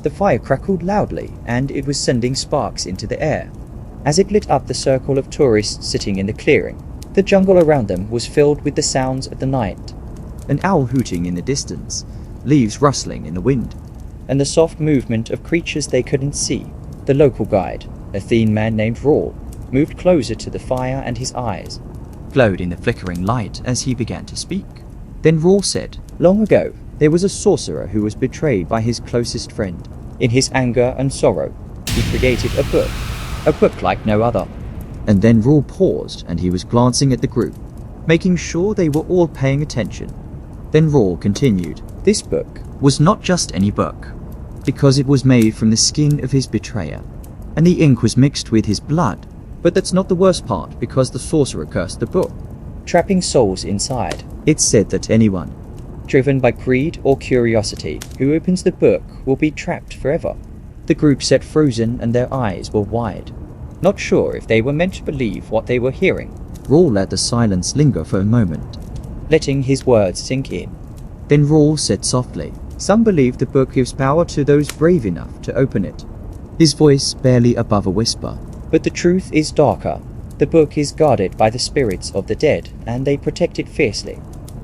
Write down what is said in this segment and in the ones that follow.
The fire crackled loudly, and it was sending sparks into the air. As it lit up the circle of tourists sitting in the clearing, the jungle around them was filled with the sounds of the night. An owl hooting in the distance, leaves rustling in the wind, and the soft movement of creatures they couldn't see. The local guide, a thin man named Rawl, moved closer to the fire, and his eyes glowed in the flickering light as he began to speak. Then Rawl said, "Long ago, there was a sorcerer who was betrayed by his closest friend. In his anger and sorrow, he created a book like no other." And then Rawl paused, and he was glancing at the group, making sure they were all paying attention. Then Rawl continued, "This book was not just any book, because it was made from the skin of his betrayer, and the ink was mixed with his blood. But that's not the worst part, because the sorcerer cursed the book, trapping souls inside. It's said that anyone driven by greed or curiosity who opens the book will be trapped forever." The group sat frozen, and their eyes were wide, not sure if they were meant to believe what they were hearing. Rawl let the silence linger for a moment, letting his words sink in. Then Rawl said softly, "Some believe the book gives power to those brave enough to open it," his voice barely above a whisper. "But the truth is darker. The book is guarded by the spirits of the dead, and they protect it fiercely.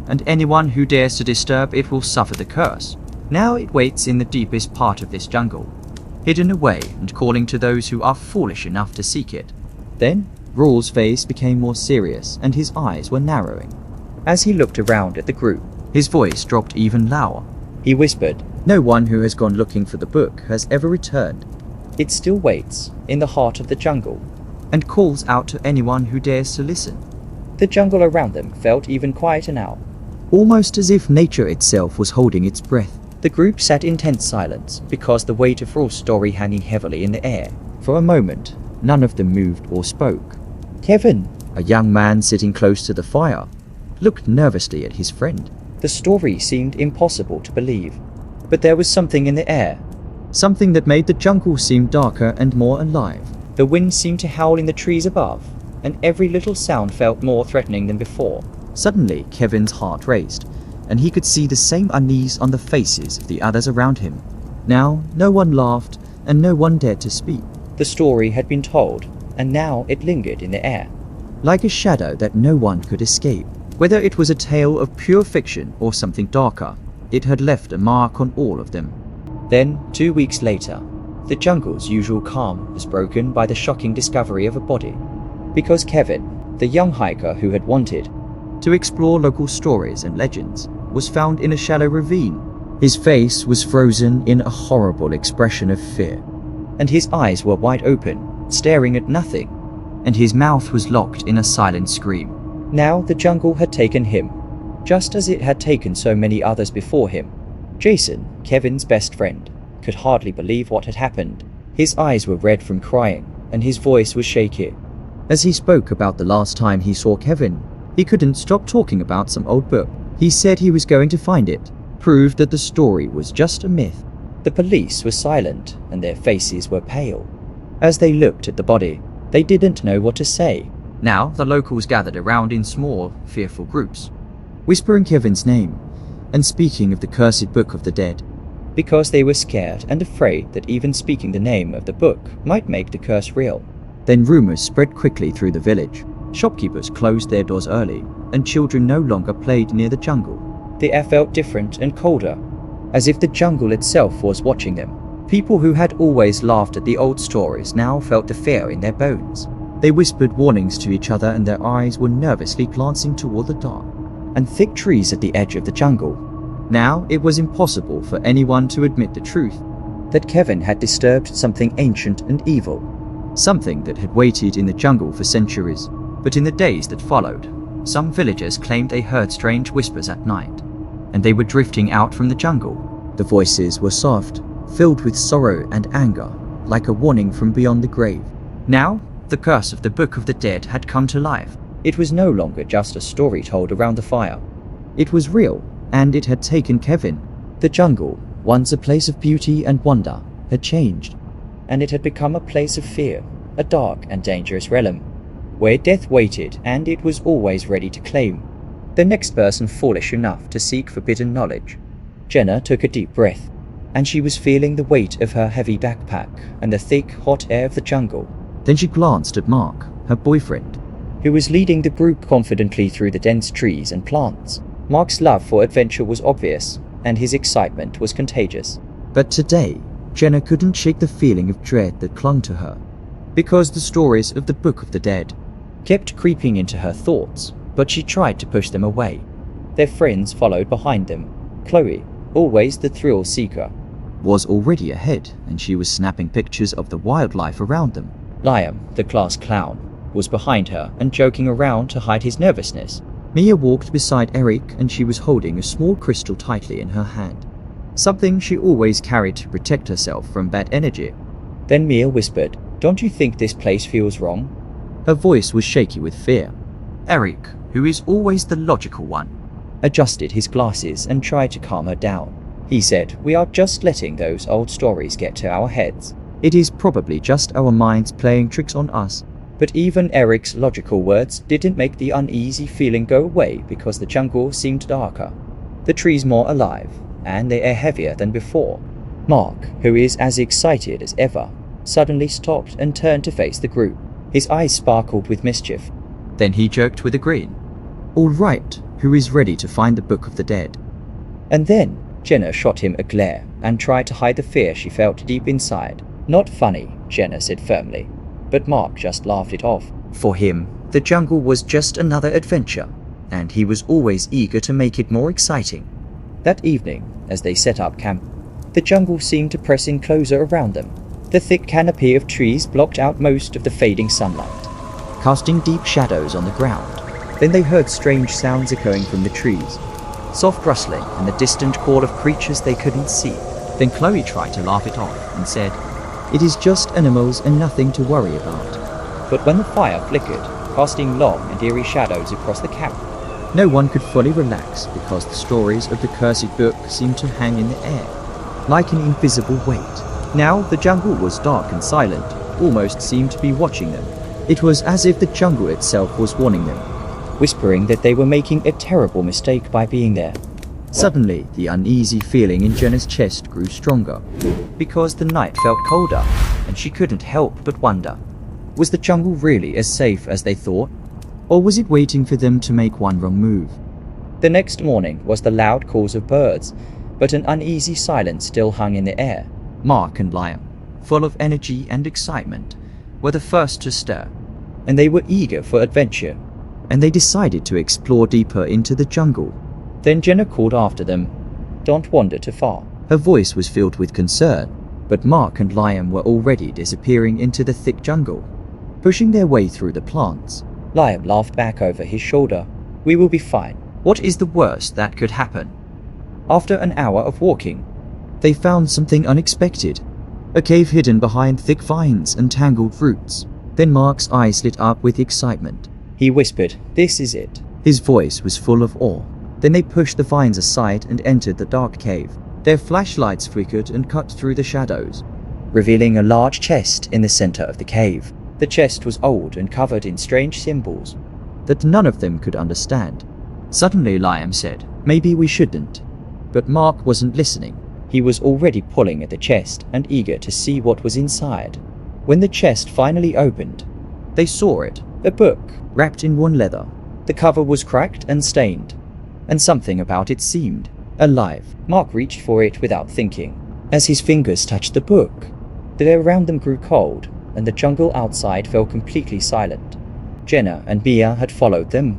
And anyone who dares to disturb it will suffer the curse. Now it waits in the deepest part of this jungle, hidden away and calling to those who are foolish enough to seek it." Then Rawl's face became more serious, and his eyes were narrowing. As he looked around at the group, his voice dropped even louder. He whispered, "No one who has gone looking for the book has ever returned. It still waits in the heart of the jungle, and calls out to anyone who dares to listen." The jungle around them felt even quieter now, almost as if nature itself was holding its breath. The group sat in tense silence, because the weight of Raw's story hanging heavily in the air. For a moment, none of them moved or spoke. Kevin, a young man sitting close to the fire, looked nervously at his friend. The story seemed impossible to believe, but there was something in the air, something that made the jungle seem darker and more alive. The wind seemed to howl in the trees above, and every little sound felt more threatening than before. Suddenly, Kevin's heart raced, and he could see the same unease on the faces of the others around him. Now, no one laughed, and no one dared to speak. The story had been told, and now it lingered in the air, like a shadow that no one could escape. Whether it was a tale of pure fiction or something darker, it had left a mark on all of them. Then, 2 weeks later, the jungle's usual calm was broken by the shocking discovery of a body. Because Kevin, the young hiker who had wanted to explore local stories and legends, was found in a shallow ravine. His face was frozen in a horrible expression of fear, and his eyes were wide open, staring at nothing, and his mouth was locked in a silent scream. Now the jungle had taken him, just as it had taken so many others before him. Jason, Kevin's best friend, could hardly believe what had happened. His eyes were red from crying, and his voice was shaky. As he spoke about the last time he saw Kevin, he couldn't stop talking about some old book. He said he was going to find it, proved that the story was just a myth. The police were silent, and their faces were pale. As they looked at the body, they didn't know what to say. Now the locals gathered around in small, fearful groups, whispering Kevin's name, and speaking of the cursed book of the dead, because they were scared and afraid that even speaking the name of the book might make the curse real. Then rumors spread quickly through the village. Shopkeepers closed their doors early, and children no longer played near the jungle. The air felt different and colder, as if the jungle itself was watching them. People who had always laughed at the old stories now felt the fear in their bones. They whispered warnings to each other, and their eyes were nervously glancing toward the dark and thick trees at the edge of the jungle. Now it was impossible for anyone to admit the truth, that Kevin had disturbed something ancient and evil, something that had waited in the jungle for centuries. But in the days that followed, some villagers claimed they heard strange whispers at night, and they were drifting out from the jungle. The voices were soft, filled with sorrow and anger, like a warning from beyond the grave. Now, the curse of the Book of the Dead had come to life. It was no longer just a story told around the fire. It was real, and it had taken Kevin. The jungle, once a place of beauty and wonder, had changed, and it had become a place of fear, a dark and dangerous realm, where death waited and it was always ready to claim the next person foolish enough to seek forbidden knowledge. Jenna took a deep breath. and she was feeling the weight of her heavy backpack and the thick, hot air of the jungle. Then she glanced at Mark, her boyfriend, who was leading the group confidently through the dense trees and plants. Mark's love for adventure was obvious, and his excitement was contagious. But today, Jenna couldn't shake the feeling of dread that clung to her, because the stories of the Book of the Dead kept creeping into her thoughts, but she tried to push them away. Their friends followed behind them. Chloe, always the thrill seeker, was already ahead, and she was snapping pictures of the wildlife around them. Liam, the class clown, was behind her and joking around to hide his nervousness. Mia walked beside Eric, and she was holding a small crystal tightly in her hand, something she always carried to protect herself from bad energy. Then Mia whispered, "Don't you think this place feels wrong?" Her voice was shaky with fear. Eric, who is always the logical one, adjusted his glasses and tried to calm her down. He said, "We are just letting those old stories get to our heads. It is probably just our minds playing tricks on us." But even Eric's logical words didn't make the uneasy feeling go away, because the jungle seemed darker, the trees more alive, and the air heavier than before. Mark, who is as excited as ever, suddenly stopped and turned to face the group. His eyes sparkled with mischief. Then he joked with a grin. "All right, who is ready to find the Book of the Dead?" And then Jenna shot him a glare and tried to hide the fear she felt deep inside. "Not funny," Jenna said firmly, but Mark just laughed it off. For him, the jungle was just another adventure, and he was always eager to make it more exciting. That evening, as they set up camp, the jungle seemed to press in closer around them. The thick canopy of trees blocked out most of the fading sunlight, casting deep shadows on the ground. Then they heard strange sounds echoing from the trees, soft rustling and the distant call of creatures they couldn't see. Then Chloe tried to laugh it off and said, "It is just animals and nothing to worry about." But when the fire flickered, casting long and eerie shadows across the camp, no one could fully relax, because the stories of the cursed book seemed to hang in the air, like an invisible weight. Now the jungle was dark and silent, almost seemed to be watching them. It was as if the jungle itself was warning them, whispering that they were making a terrible mistake by being there. Suddenly, the uneasy feeling in Jenna's chest grew stronger, because the night felt colder, and she couldn't help but wonder, was the jungle really as safe as they thought? Or was it waiting for them to make one wrong move? The next morning was the loud calls of birds, but an uneasy silence still hung in the air. Mark and Liam, full of energy and excitement, were the first to stir, and they were eager for adventure, and they decided to explore deeper into the jungle. Then Jenna called after them, "Don't wander too far." Her voice was filled with concern, but Mark and Liam were already disappearing into the thick jungle, pushing their way through the plants. Liam laughed back over his shoulder. "We will be fine. What is the worst that could happen?" After an hour of walking, they found something unexpected, a cave hidden behind thick vines and tangled roots. Then Mark's eyes lit up with excitement. He whispered, "This is it." His voice was full of awe. Then they pushed the vines aside and entered the dark cave. Their flashlights flickered and cut through the shadows, revealing a large chest in the center of the cave. The chest was old and covered in strange symbols that none of them could understand. Suddenly Liam said, "Maybe we shouldn't." But Mark wasn't listening. He was already pulling at the chest and eager to see what was inside. When the chest finally opened, they saw it, a book wrapped in worn leather. The cover was cracked and stained, and something about it seemed alive. Mark reached for it without thinking. As his fingers touched the book, the air around them grew cold, and the jungle outside fell completely silent. Jenna and Mia had followed them,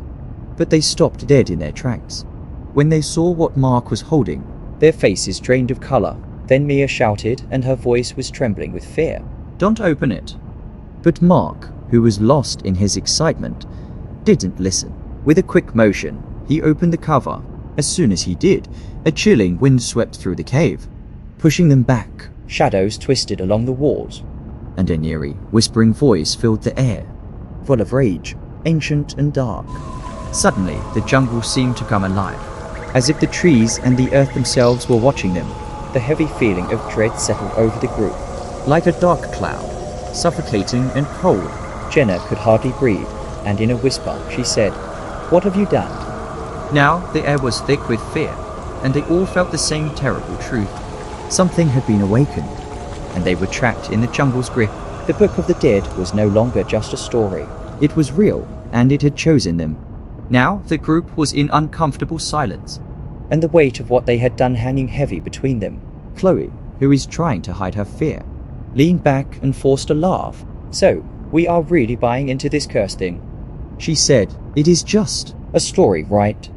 but they stopped dead in their tracks. When they saw what Mark was holding, their faces drained of color. Then Mia shouted, and her voice was trembling with fear, "Don't open it." But Mark, who was lost in his excitement, didn't listen. With a quick motion, he opened the cover. As soon as he did, a chilling wind swept through the cave, pushing them back. Shadows twisted along the walls, and an eerie, whispering voice filled the air, full of rage, ancient and dark. Suddenly, the jungle seemed to come alive, as if the trees and the earth themselves were watching them. The heavy feeling of dread settled over the group, like a dark cloud, suffocating and cold. Jenna could hardly breathe, and in a whisper she said, "What have you done?" Now the air was thick with fear, and they all felt the same terrible truth. Something had been awakened, and they were trapped in the jungle's grip. The Book of the Dead was no longer just a story. It was real, and it had chosen them. Now the group was in uncomfortable silence, and the weight of what they had done hanging heavy between them. Chloe, who is trying to hide her fear, leaned back and forced a laugh. "So, we are really buying into this curse thing," she said. "It is just a story, right?"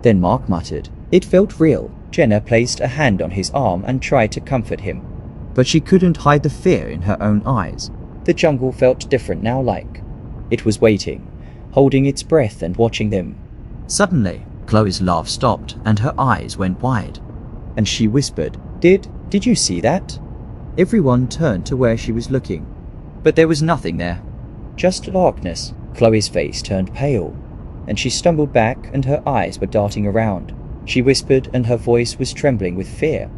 Then Mark muttered, "It felt real." Jenna placed a hand on his arm and tried to comfort him, but she couldn't hide the fear in her own eyes. The jungle felt different now, like it was waiting, holding its breath and watching them. Suddenly, Chloe's laugh stopped and her eyes went wide, and she whispered, Did you see that?" Everyone turned to where she was looking, but there was nothing there. Just darkness. Chloe's face turned pale, and she stumbled back and her eyes were darting around. She whispered and her voice was trembling with fear.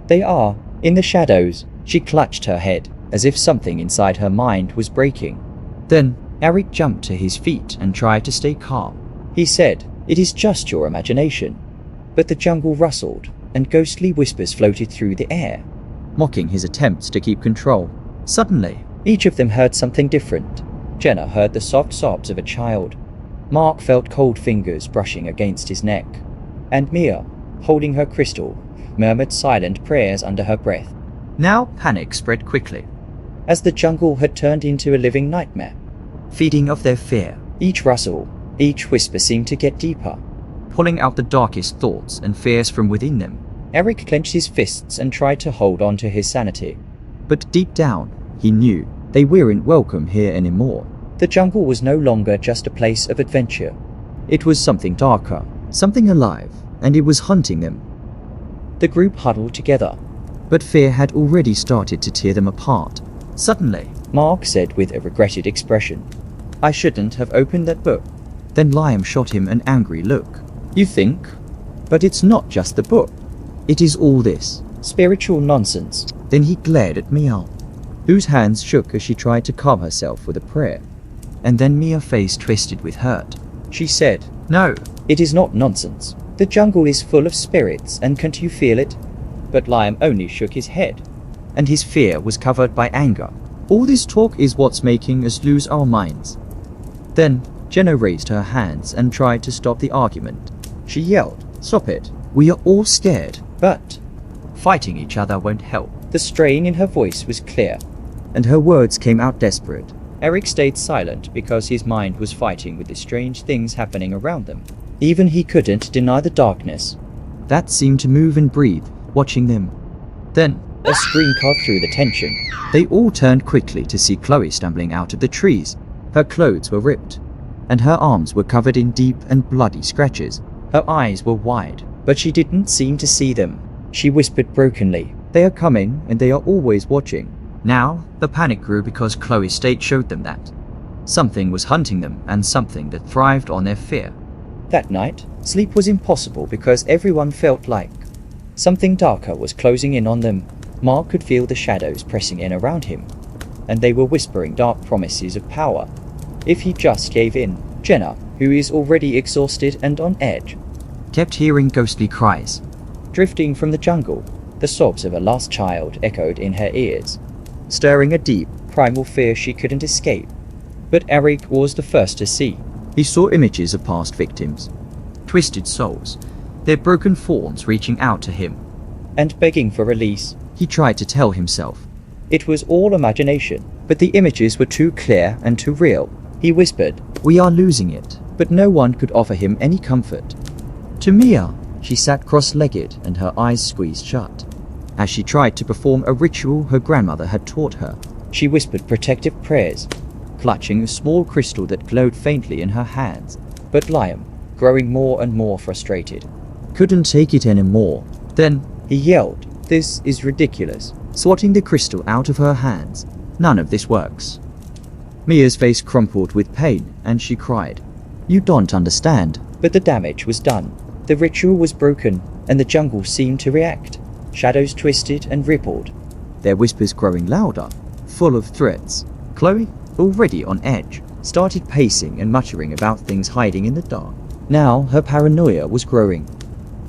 "They are in the shadows." She clutched her head, as if something inside her mind was breaking. Then Eric jumped to his feet and tried to stay calm. He said, "It is just your imagination." But the jungle rustled, and ghostly whispers floated through the air, mocking his attempts to keep control. Suddenly, each of them heard something different. Jenna heard the soft sobs of a child. Mark felt cold fingers brushing against his neck. And Mia, holding her crystal, murmured silent prayers under her breath. Now panic spread quickly, as the jungle had turned into a living nightmare, feeding off their fear. Each rustle, each whisper seemed to get deeper, pulling out the darkest thoughts and fears from within them. Eric clenched his fists and tried to hold on to his sanity. But deep down, he knew they weren't welcome here anymore. The jungle was no longer just a place of adventure. It was something darker, something alive, and it was hunting them. The group huddled together, but fear had already started to tear them apart. Suddenly, Mark said with a regretted expression, "I shouldn't have opened that book." Then Liam shot him an angry look. "You think? But it's not just the book. It is all this spiritual nonsense." Then he glared at Mia, whose hands shook as she tried to calm herself with a prayer. And then Mia's face twisted with hurt. She said, "No, it is not nonsense. The jungle is full of spirits, and can't you feel it?" But Liam only shook his head, and his fear was covered by anger. "All this talk is what's making us lose our minds." Then Jenna raised her hands and tried to stop the argument. She yelled, "Stop it. We are all scared." But fighting each other won't help. The strain in her voice was clear, and her words came out desperate. Eric stayed silent because his mind was fighting with the strange things happening around them. Even he couldn't deny the darkness that seemed to move and breathe, watching them. Then a scream carved through the tension. They all turned quickly to see Chloe stumbling out of the trees. Her clothes were ripped, and her arms were covered in deep and bloody scratches. Her eyes were wide, but she didn't seem to see them. She whispered brokenly, "They are coming, and they are always watching." Now, the panic grew because Chloe's state showed them that something was hunting them, and something that thrived on their fear. That night, sleep was impossible because everyone felt like something darker was closing in on them. Mark could feel the shadows pressing in around him, and they were whispering dark promises of power if he just gave in. Jenna, who is already exhausted and on edge, kept hearing ghostly cries drifting from the jungle. The sobs of a lost child echoed in her ears, stirring a deep, primal fear she couldn't escape. But Eric was the first to see. He saw images of past victims, twisted souls, their broken forms reaching out to him and begging for release. He tried to tell himself it was all imagination, but the images were too clear and too real. He whispered, "We are losing it," but no one could offer him any comfort. To Mia, she sat cross-legged and her eyes squeezed shut, as she tried to perform a ritual her grandmother had taught her. She whispered protective prayers, clutching a small crystal that glowed faintly in her hands. But Liam, growing more and more frustrated, couldn't take it anymore. Then he yelled, "This is ridiculous," swatting the crystal out of her hands. "None of this works." Mia's face crumpled with pain, and she cried, "You don't understand." But the damage was done. The ritual was broken, and the jungle seemed to react. Shadows twisted and rippled, their whispers growing louder, full of threats. Chloe, already on edge, started pacing and muttering about things hiding in the dark. Now her paranoia was growing,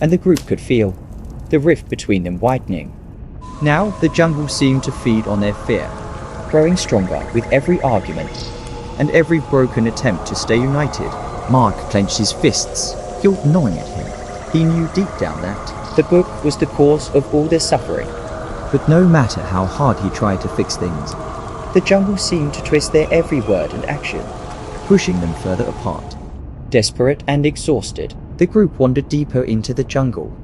and the group could feel the rift between them widening. Now the jungle seemed to feed on their fear, growing stronger with every argument and every broken attempt to stay united. Mark clenched his fists, guilt gnawing at him. He knew deep down that the book was the cause of all their suffering. But no matter how hard he tried to fix things, the jungle seemed to twist their every word and action, pushing them further apart. Desperate and exhausted, the group wandered deeper into the jungle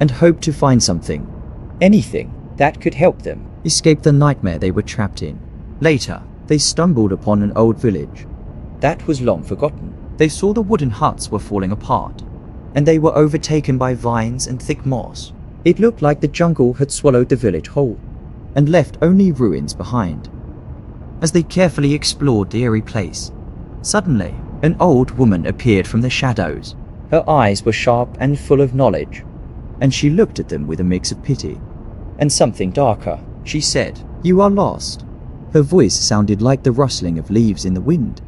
and hoped to find something, anything, that could help them escape the nightmare they were trapped in. Later, they stumbled upon an old village that was long forgotten. They saw the wooden huts were falling apart, and they were overtaken by vines and thick moss. It looked like the jungle had swallowed the village whole and left only ruins behind. As they carefully explored the eerie place, suddenly an old woman appeared from the shadows. Her eyes were sharp and full of knowledge, and she looked at them with a mix of pity and something darker. She said, "You are lost." Her voice sounded like the rustling of leaves in the wind.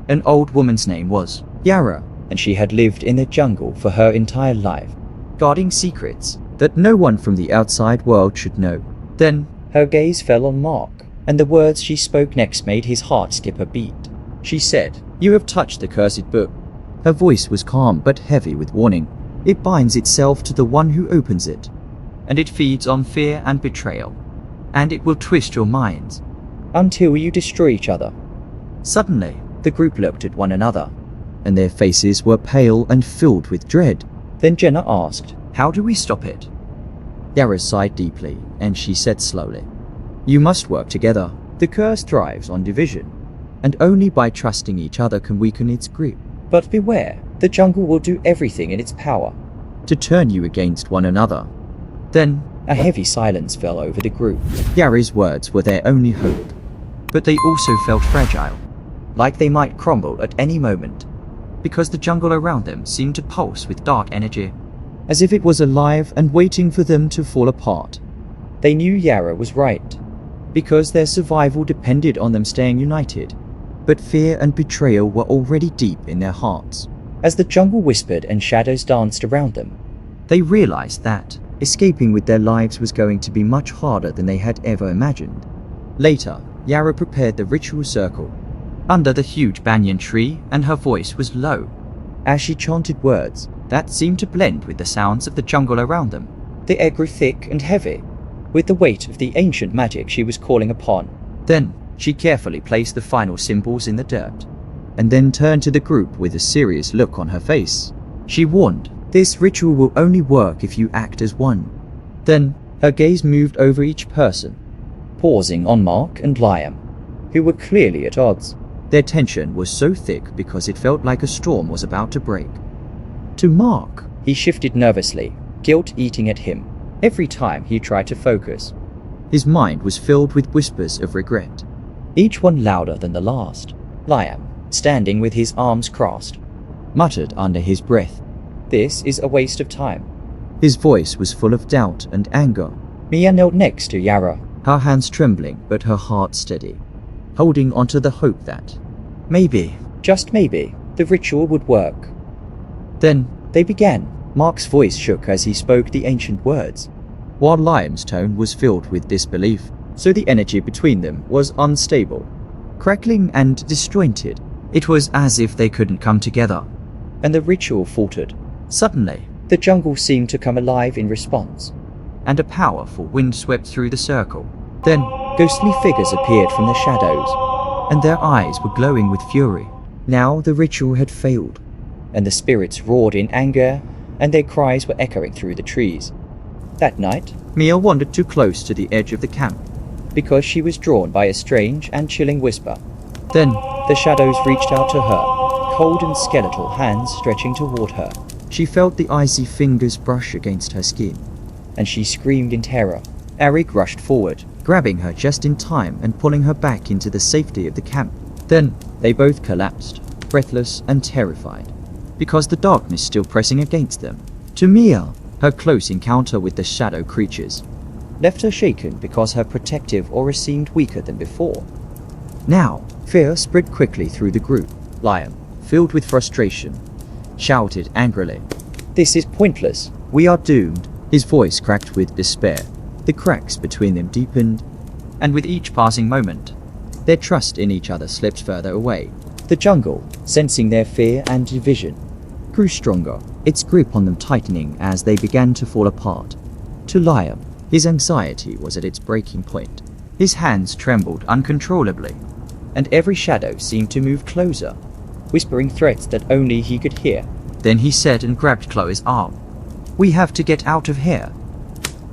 An old woman's name was Yara, and she had lived in the jungle for her entire life, guarding secrets that no one from the outside world should know. Then her gaze fell on Mark, and the words she spoke next made his heart skip a beat. She said, "You have touched the cursed book." Her voice was calm but heavy with warning. "It binds itself to the one who opens it, and it feeds on fear and betrayal, and it will twist your minds until you destroy each other." Suddenly, the group looked at one another, and their faces were pale and filled with dread. Then Jenna asked, "How do we stop it?" Yara sighed deeply, and she said slowly, "You must work together. The curse thrives on division, and only by trusting each other can weaken its grip. But beware, the jungle will do everything in its power to turn you against one another." Then a heavy silence fell over the group. Yara's words were their only hope, but they also felt fragile, like they might crumble at any moment, because the jungle around them seemed to pulse with dark energy, as if it was alive and waiting for them to fall apart. They knew Yara was right, because their survival depended on them staying united, but fear and betrayal were already deep in their hearts. As the jungle whispered and shadows danced around them, they realized that escaping with their lives was going to be much harder than they had ever imagined. Later, Yara prepared the ritual circle under the huge banyan tree, and her voice was low as she chanted words that seemed to blend with the sounds of the jungle around them. The air grew thick and heavy with the weight of the ancient magic she was calling upon. Then she carefully placed the final symbols in the dirt, and then turned to the group with a serious look on her face. She warned, "This ritual will only work if you act as one." Then her gaze moved over each person, pausing on Mark and Liam, who were clearly at odds. Their tension was so thick because it felt like a storm was about to break. To Mark, he shifted nervously, guilt eating at him every time he tried to focus. His mind was filled with whispers of regret, each one louder than the last. Liam, standing with his arms crossed, muttered under his breath, "This is a waste of time." His voice was full of doubt and anger. Mia knelt next to Yara, her hands trembling but her heart steady, holding onto the hope that maybe, just maybe, the ritual would work. Then they began. Mark's voice shook as he spoke the ancient words, while Liam's tone was filled with disbelief, so the energy between them was unstable, crackling and disjointed. It was as if they couldn't come together, and the ritual faltered. Suddenly, the jungle seemed to come alive in response, and a powerful wind swept through the circle. Then, ghostly figures appeared from the shadows, and their eyes were glowing with fury. Now the ritual had failed, and the spirits roared in anger, and their cries were echoing through the trees. That night, Mia wandered too close to the edge of the camp, because she was drawn by a strange and chilling whisper. Then, the shadows reached out to her, cold and skeletal hands stretching toward her. She felt the icy fingers brush against her skin, and she screamed in terror. Eric rushed forward, grabbing her just in time and pulling her back into the safety of the camp. Then, they both collapsed, breathless and terrified, because the darkness still pressing against them. To Mia, her close encounter with the shadow creatures left her shaken because her protective aura seemed weaker than before. Now, fear spread quickly through the group. Liam, filled with frustration, shouted angrily, "This is pointless. We are doomed." His voice cracked with despair. The cracks between them deepened, and with each passing moment, their trust in each other slipped further away. The jungle, sensing their fear and division, grew stronger, its grip on them tightening as they began to fall apart. To Liam, his anxiety was at its breaking point. His hands trembled uncontrollably, and every shadow seemed to move closer, whispering threats that only he could hear. Then he said and grabbed Chloe's arm. "We have to get out of here."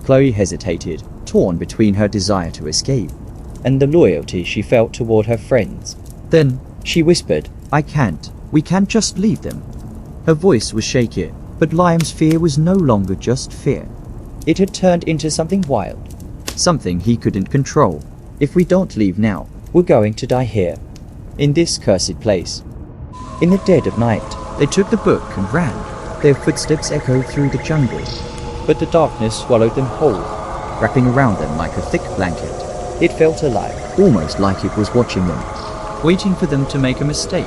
Chloe hesitated, torn between her desire to escape and the loyalty she felt toward her friends. Then she whispered, "I can't. We can't just leave them." Her voice was shaky, but Liam's fear was no longer just fear. It had turned into something wild, something he couldn't control. "If we don't leave now, we're going to die here, in this cursed place." In the dead of night, they took the book and ran. Their footsteps echoed through the jungle, but the darkness swallowed them whole, wrapping around them like a thick blanket. It felt alive, almost like it was watching them, waiting for them to make a mistake.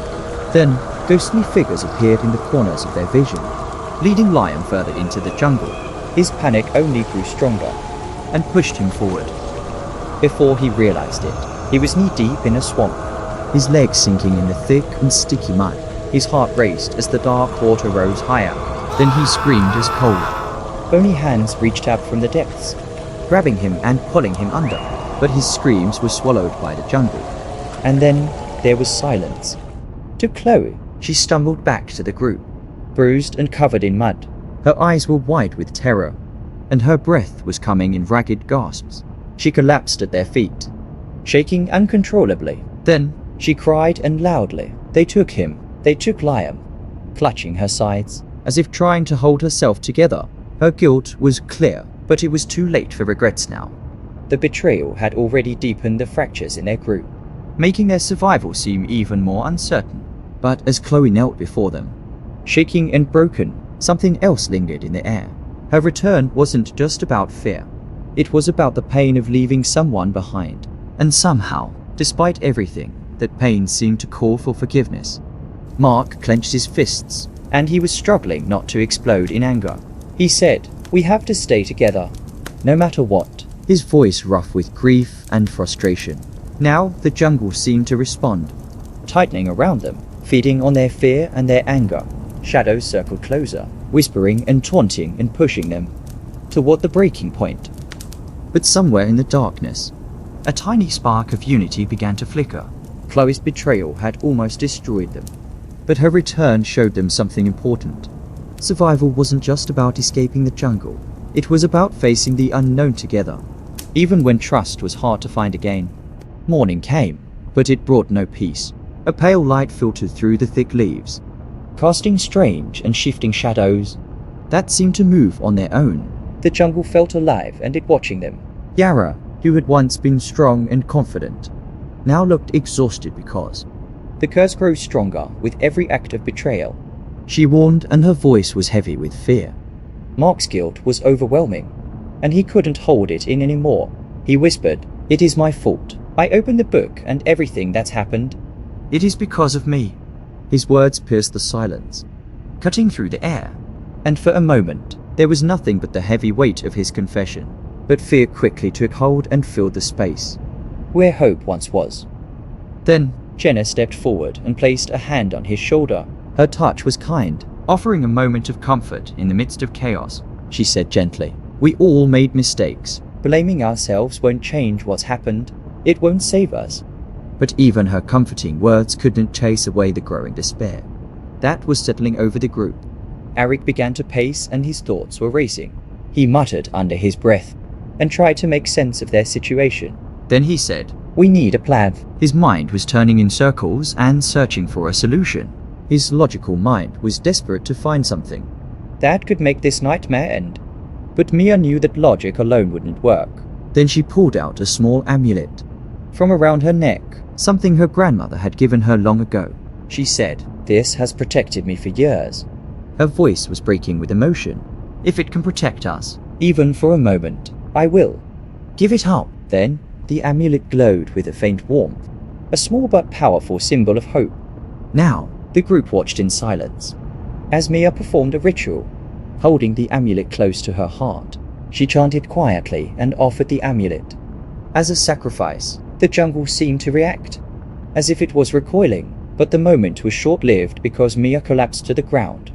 Then, ghostly figures appeared in the corners of their vision, leading Liam further into the jungle. His panic only grew stronger and pushed him forward. Before he realized it, he was knee-deep in a swamp, his legs sinking in the thick and sticky mud. His heart raced as the dark water rose higher. Then he screamed as cold. Bony hands reached out from the depths, grabbing him and pulling him under, but his screams were swallowed by the jungle. And then there was silence. To Chloe, she stumbled back to the group, bruised and covered in mud. Her eyes were wide with terror, and her breath was coming in ragged gasps. She collapsed at their feet, shaking uncontrollably. Then she cried and loudly. They took him. They took Liam, clutching her sides, as if trying to hold herself together. Her guilt was clear, but it was too late for regrets now. The betrayal had already deepened the fractures in their group, making their survival seem even more uncertain. But as Chloe knelt before them, shaking and broken, something else lingered in the air. Her return wasn't just about fear. It was about the pain of leaving someone behind. And somehow, despite everything, that pain seemed to call for forgiveness. Mark clenched his fists, and he was struggling not to explode in anger. He said, "We have to stay together, no matter what," his voice rough with grief and frustration. Now the jungle seemed to respond, tightening around them, feeding on their fear and their anger. Shadows circled closer, whispering and taunting and pushing them toward the breaking point. But somewhere in the darkness, a tiny spark of unity began to flicker. Chloe's betrayal had almost destroyed them, but her return showed them something important. Survival wasn't just about escaping the jungle. It was about facing the unknown together, even when trust was hard to find again. Morning came, but it brought no peace. A pale light filtered through the thick leaves, casting strange and shifting shadows that seemed to move on their own. The jungle felt alive and it watching them. Yara, who had once been strong and confident, now looked exhausted because the curse grew stronger with every act of betrayal. She warned, and her voice was heavy with fear. Mark's guilt was overwhelming, and he couldn't hold it in anymore. He whispered, "It is my fault. I opened the book and everything that's happened. It is because of me." His words pierced the silence, cutting through the air, and for a moment, there was nothing but the heavy weight of his confession. But fear quickly took hold and filled the space where hope once was. Then Jenna stepped forward and placed a hand on his shoulder. Her touch was kind, offering a moment of comfort in the midst of chaos. She said gently, "We all made mistakes. Blaming ourselves won't change what's happened. It won't save us." But even her comforting words couldn't chase away the growing despair that was settling over the group. Eric began to pace and his thoughts were racing. He muttered under his breath and tried to make sense of their situation. Then he said, "We need a plan." His mind was turning in circles and searching for a solution. His logical mind was desperate to find something that could make this nightmare end. But Mia knew that logic alone wouldn't work. Then she pulled out a small amulet from around her neck, something her grandmother had given her long ago. She said, "This has protected me for years." Her voice was breaking with emotion. "If it can protect us, even for a moment, I will. Give it up." Then the amulet glowed with a faint warmth, a small but powerful symbol of hope. Now the group watched in silence as Mia performed a ritual, holding the amulet close to her heart. She chanted quietly and offered the amulet. As a sacrifice, the jungle seemed to react, as if it was recoiling, but the moment was short-lived because Mia collapsed to the ground,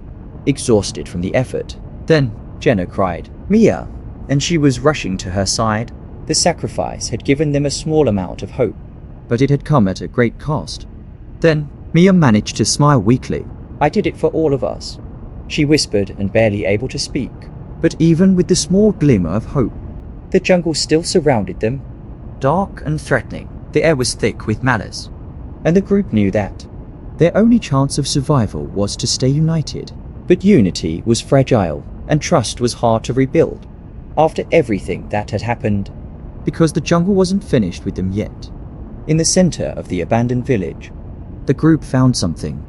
exhausted from the effort. Then Jenna cried, "Mia!" and she was rushing to her side. The sacrifice had given them a small amount of hope, but it had come at a great cost. Then Mia managed to smile weakly. "I did it for all of us," she whispered, and barely able to speak. But even with the small glimmer of hope, the jungle still surrounded them, dark and threatening. The air was thick with malice, and the group knew that their only chance of survival was to stay united. But unity was fragile, and trust was hard to rebuild after everything that had happened, because the jungle wasn't finished with them yet. In the center of the abandoned village, the group found something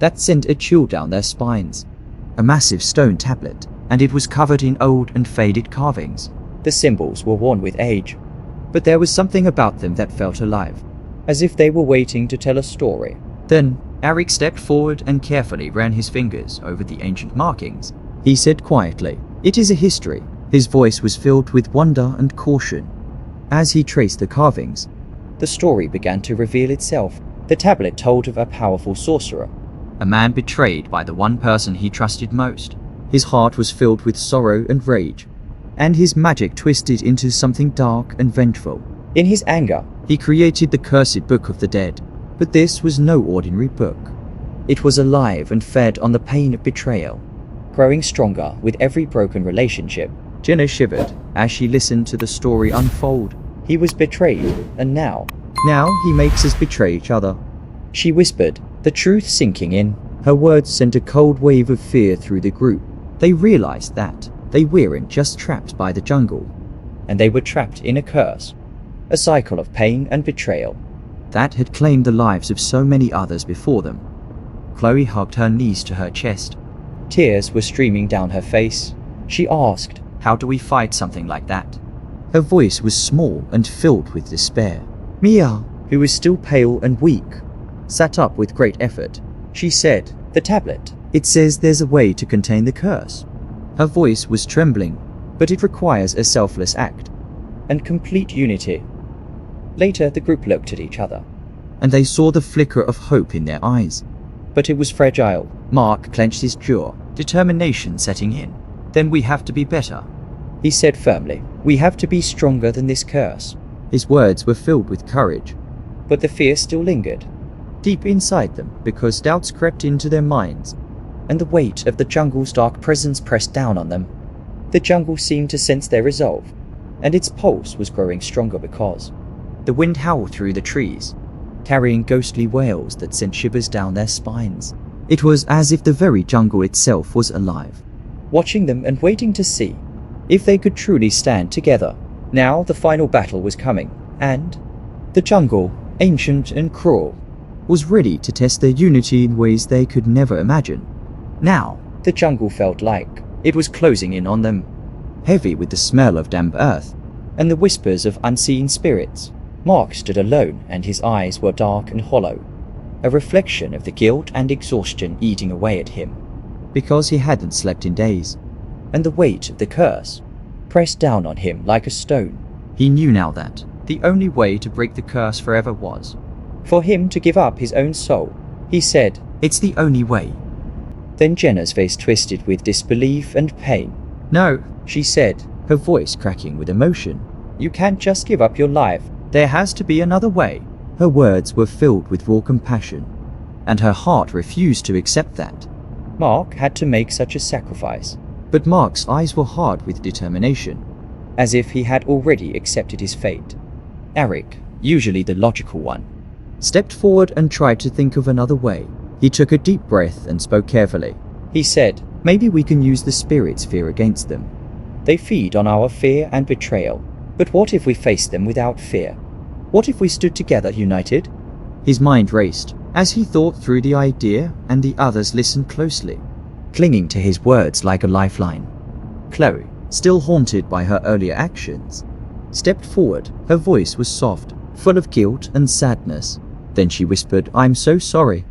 that sent a chill down their spines. A massive stone tablet, and it was covered in old and faded carvings. The symbols were worn with age, but there was something about them that felt alive, as if they were waiting to tell a story. Then Eric stepped forward and carefully ran his fingers over the ancient markings. He said quietly, "It is a history." His voice was filled with wonder and caution. As he traced the carvings, the story began to reveal itself. The tablet told of a powerful sorcerer, a man betrayed by the one person he trusted most. His heart was filled with sorrow and rage, and his magic twisted into something dark and vengeful. In his anger, he created the cursed Book of the Dead. But this was no ordinary book. It was alive and fed on the pain of betrayal, growing stronger with every broken relationship. Jenna shivered as she listened to the story unfold. He was betrayed, and now he makes us betray each other, she whispered, the truth sinking in. Her words sent a cold wave of fear through the group. They realized that they weren't just trapped by the jungle, and they were trapped in a curse, a cycle of pain and betrayal that had claimed the lives of so many others before them. Chloe hugged her knees to her chest. Tears were streaming down her face. She asked, "How do we fight something like that?" Her voice was small and filled with despair. Mia, who was still pale and weak, sat up with great effort. She said, "The tablet. It says there's a way to contain the curse." Her voice was trembling, but it requires a selfless act and complete unity. Later, the group looked at each other, and they saw the flicker of hope in their eyes. But it was fragile. Mark clenched his jaw, determination setting in. "Then we have to be better," he said firmly. "We have to be stronger than this curse." His words were filled with courage, but the fear still lingered deep inside them, because doubts crept into their minds, and the weight of the jungle's dark presence pressed down on them. The jungle seemed to sense their resolve, and its pulse was growing stronger because the wind howled through the trees, carrying ghostly wails that sent shivers down their spines. It was as if the very jungle itself was alive, watching them and waiting to see if they could truly stand together. Now the final battle was coming, and the jungle, ancient and cruel, was ready to test their unity in ways they could never imagine. Now, the jungle felt like it was closing in on them, heavy with the smell of damp earth and the whispers of unseen spirits. Mark stood alone, and his eyes were dark and hollow, a reflection of the guilt and exhaustion eating away at him, because he hadn't slept in days, and the weight of the curse pressed down on him like a stone. He knew now that the only way to break the curse forever was for him to give up his own soul. He said, "It's the only way." Then Jenna's face twisted with disbelief and pain. "No," she said, her voice cracking with emotion. "You can't just give up your life. There has to be another way." Her words were filled with raw compassion, and her heart refused to accept that Mark had to make such a sacrifice. But Mark's eyes were hard with determination, as if he had already accepted his fate. Eric, usually the logical one, stepped forward and tried to think of another way. He took a deep breath and spoke carefully. He said, "Maybe we can use the spirit's fear against them. They feed on our fear and betrayal. But what if we faced them without fear? What if we stood together, united?" His mind raced as he thought through the idea, and the others listened closely, clinging to his words like a lifeline. Chloe, still haunted by her earlier actions, stepped forward. Her voice was soft, full of guilt and sadness. Then she whispered, "I'm so sorry,"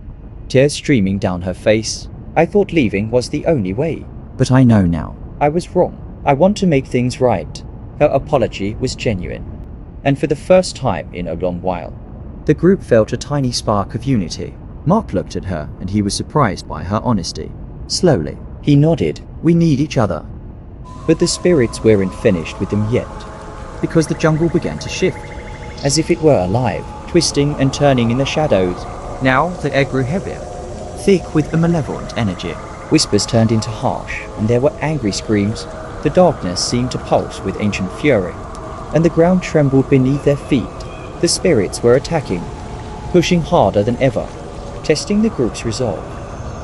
tears streaming down her face. "I thought leaving was the only way. But I know now. I was wrong. I want to make things right. Her apology was genuine. And for the first time in a long while, the group felt a tiny spark of unity. Mark looked at her and he was surprised by her honesty. Slowly, he nodded. We need each other. But the spirits weren't finished with them yet, because the jungle began to shift, as if it were alive, twisting and turning in the shadows. Now the air grew heavier, thick with a malevolent energy. Whispers turned into harsh, and there were angry screams. The darkness seemed to pulse with ancient fury, and the ground trembled beneath their feet. The spirits were attacking, pushing harder than ever, testing the group's resolve.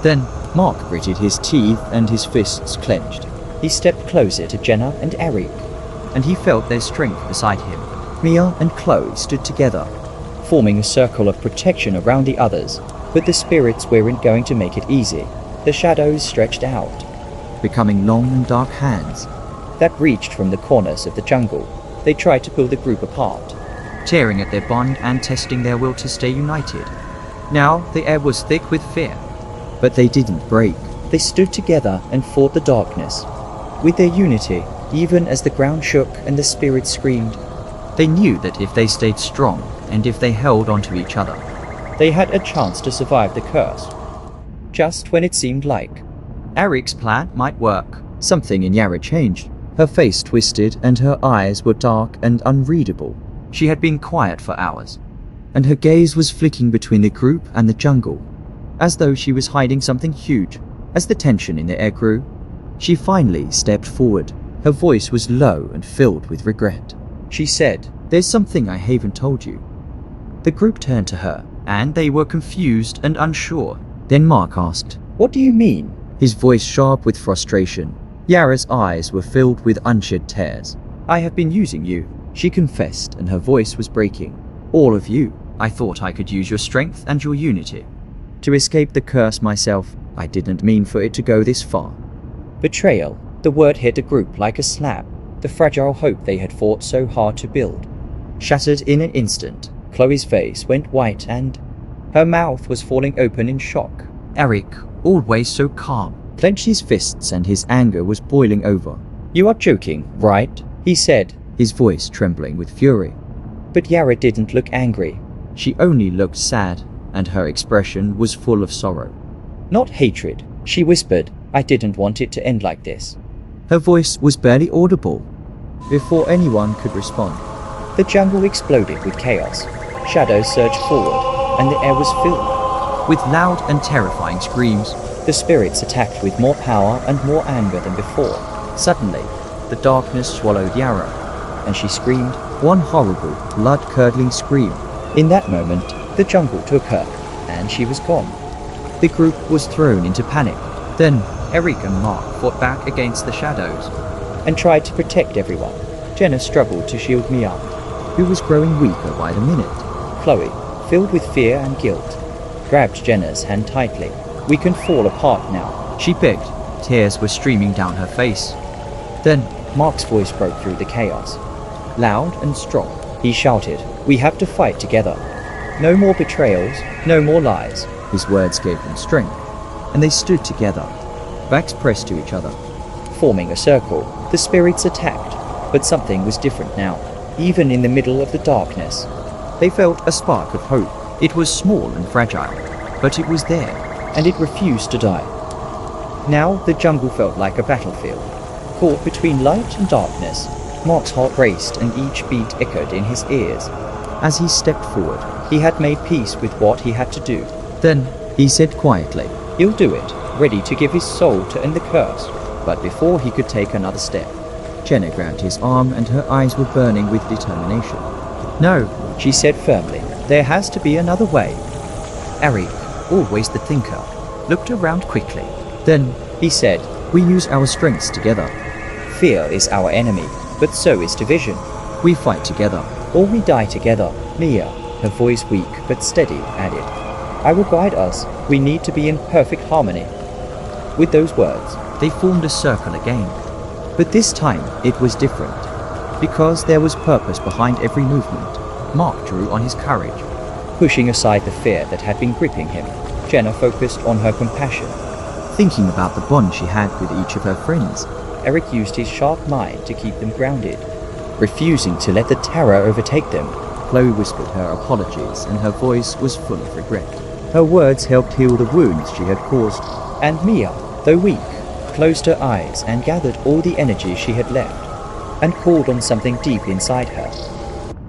Then Mark gritted his teeth and his fists clenched. He stepped closer to Jenna and Eric, and he felt their strength beside him. Mia and Chloe stood together, forming a circle of protection around the others, but the spirits weren't going to make it easy. The shadows stretched out, becoming long and dark hands that reached from the corners of the jungle. They tried to pull the group apart, tearing at their bond and testing their will to stay united. Now the air was thick with fear, but they didn't break. They stood together and fought the darkness. With their unity, even as the ground shook and the spirits screamed, they knew that if they stayed strong and if they held onto each other, they had a chance to survive the curse. Just when it seemed like Eric's plan might work, something in Yara changed. Her face twisted and her eyes were dark and unreadable. She had been quiet for hours, and her gaze was flicking between the group and the jungle, as though she was hiding something huge. As the tension in the air grew, she finally stepped forward. Her voice was low and filled with regret. She said, "There's something I haven't told you." The group turned to her, and they were confused and unsure. Then Mark asked, "What do you mean?" His voice sharp with frustration. Yara's eyes were filled with unshed tears. "I have been using you," she confessed, and her voice was breaking. "All of you. I thought I could use your strength and your unity to escape the curse myself. I didn't mean for it to go this far." Betrayal. The word hit the group like a slap. The fragile hope they had fought so hard to build shattered in an instant. Chloe's face went white and her mouth was falling open in shock. Eric, always so calm, clenched his fists and his anger was boiling over. "You are joking, right?" he said, his voice trembling with fury. But Yara didn't look angry. She only looked sad, and her expression was full of sorrow. "Not hatred," she whispered. "I didn't want it to end like this." Her voice was barely audible. Before anyone could respond, the jungle exploded with chaos. Shadows surged forward, and the air was filled with loud and terrifying screams. The spirits attacked with more power and more anger than before. Suddenly, the darkness swallowed Yara, and she screamed, one horrible, blood-curdling scream. In that moment, the jungle took her, and she was gone. The group was thrown into panic. Then, Eric and Mark fought back against the shadows and tried to protect everyone. Jenna struggled to shield Mia, who was growing weaker by the minute. Chloe, filled with fear and guilt, grabbed Jenna's hand tightly. "We can fall apart now," she begged. Tears were streaming down her face. Then, Mark's voice broke through the chaos. Loud and strong, he shouted, "We have to fight together. No more betrayals, no more lies." His words gave them strength, and they stood together, backs pressed to each other. Forming a circle, the spirits attacked, but something was different now. Even in the middle of the darkness, they felt a spark of hope. It was small and fragile, but it was there, and it refused to die. Now the jungle felt like a battlefield, caught between light and darkness. Mark's heart raced and each beat echoed in his ears. As he stepped forward, he had made peace with what he had to do. Then, he said quietly, "He'll do it," ready to give his soul to end the curse. But before he could take another step, Jenna grabbed his arm and her eyes were burning with determination. "No," she said firmly, "there has to be another way." Eric, always the thinker, looked around quickly. Then, he said, "We use our strengths together. Fear is our enemy, but so is division. We fight together, or we die together." Mia, her voice weak but steady, added, "I will guide us. We need to be in perfect harmony." With those words, they formed a circle again. But this time, it was different, because there was purpose behind every movement. Mark drew on his courage, pushing aside the fear that had been gripping him. Jenna focused on her compassion, thinking about the bond she had with each of her friends. Eric used his sharp mind to keep them grounded, refusing to let the terror overtake them. Chloe whispered her apologies, and her voice was full of regret. Her words helped heal the wounds she had caused, and Mia, though weak, closed her eyes and gathered all the energy she had left, and called on something deep inside her.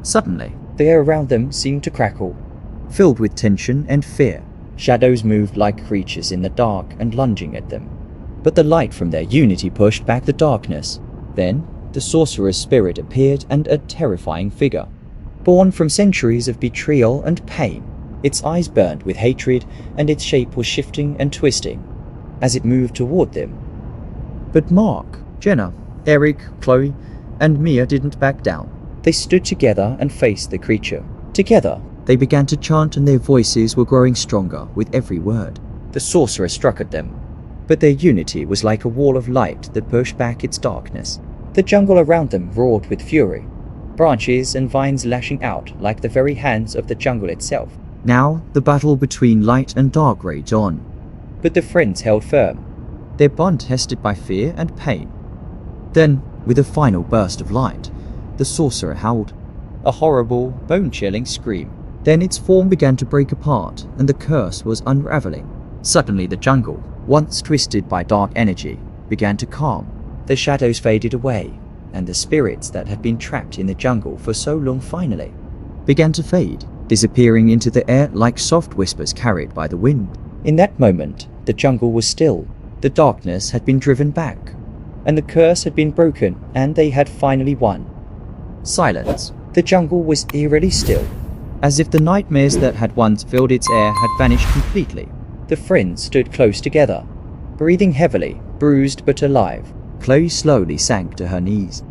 Suddenly, the air around them seemed to crackle, filled with tension and fear. Shadows moved like creatures in the dark and lunging at them. But the light from their unity pushed back the darkness. Then, the sorcerer's spirit appeared, and a terrifying figure. Born from centuries of betrayal and pain, its eyes burned with hatred, and its shape was shifting and twisting as it moved toward them. But Mark, Jenna, Eric, Chloe, and Mia didn't back down. They stood together and faced the creature. Together, they began to chant, and their voices were growing stronger with every word. The sorcerer struck at them, but their unity was like a wall of light that pushed back its darkness. The jungle around them roared with fury, branches and vines lashing out like the very hands of the jungle itself. Now, the battle between light and dark raged on, but the friends held firm, their bond tested by fear and pain. Then, with a final burst of light, the sorcerer howled, a horrible, bone-chilling scream. Then its form began to break apart, and the curse was unraveling. Suddenly the jungle, once twisted by dark energy, began to calm. The shadows faded away, and the spirits that had been trapped in the jungle for so long finally began to fade, disappearing into the air like soft whispers carried by the wind. In that moment, the jungle was still. The darkness had been driven back, and the curse had been broken, and they had finally won. Silence. The jungle was eerily still, as if the nightmares that had once filled its air had vanished completely. The friends stood close together, breathing heavily, bruised but alive. Chloe slowly sank to her knees,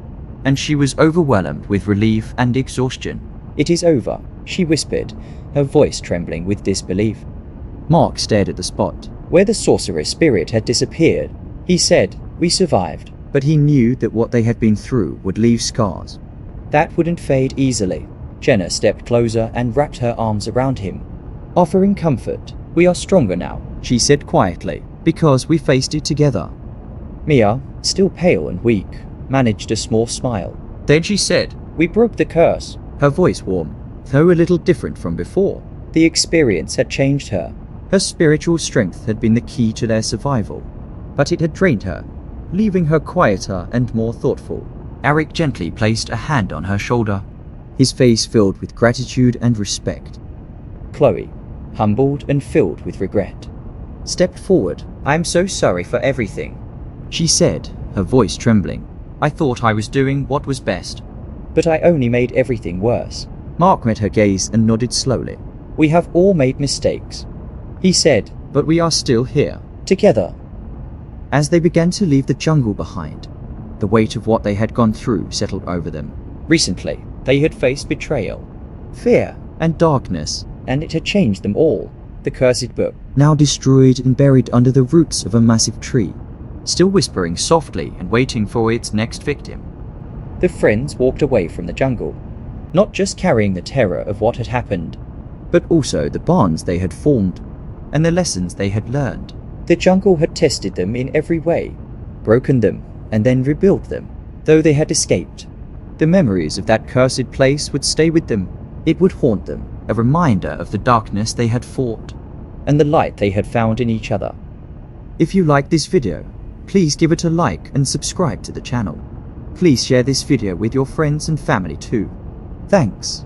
and she was overwhelmed with relief and exhaustion. It is over, she whispered, her voice trembling with disbelief. Mark stared at the spot where the sorcerer's spirit had disappeared. He said, we survived, but he knew that what they had been through would leave scars that wouldn't fade easily. Jenna stepped closer and wrapped her arms around him, offering comfort. We are stronger now, she said quietly, because we faced it together. Mia, still pale and weak, managed a small smile. Then she said, we broke the curse. Her voice warm, though a little different from before. The experience had changed her. Her spiritual strength had been the key to their survival, but it had drained her, leaving her quieter and more thoughtful. Eric gently placed a hand on her shoulder, his face filled with gratitude and respect. Chloe, humbled and filled with regret, stepped forward. I am so sorry for everything, she said, her voice trembling. I thought I was doing what was best, but I only made everything worse. Mark met her gaze and nodded slowly. We have all made mistakes, he said, but we are still here, together. As they began to leave the jungle behind, the weight of what they had gone through settled over them. Recently, they had faced betrayal, fear, and darkness, and it had changed them all. The cursed book, now destroyed and buried under the roots of a massive tree, still whispering softly and waiting for its next victim. The friends walked away from the jungle, not just carrying the terror of what had happened, but also the bonds they had formed and the lessons they had learned. The jungle had tested them in every way, broken them, and then rebuilt them. Though they had escaped, the memories of that cursed place would stay with them. It would haunt them, a reminder of the darkness they had fought and the light they had found in each other. If you liked this video, please give it a like and subscribe to the channel. Please share this video with your friends and family too. Thanks.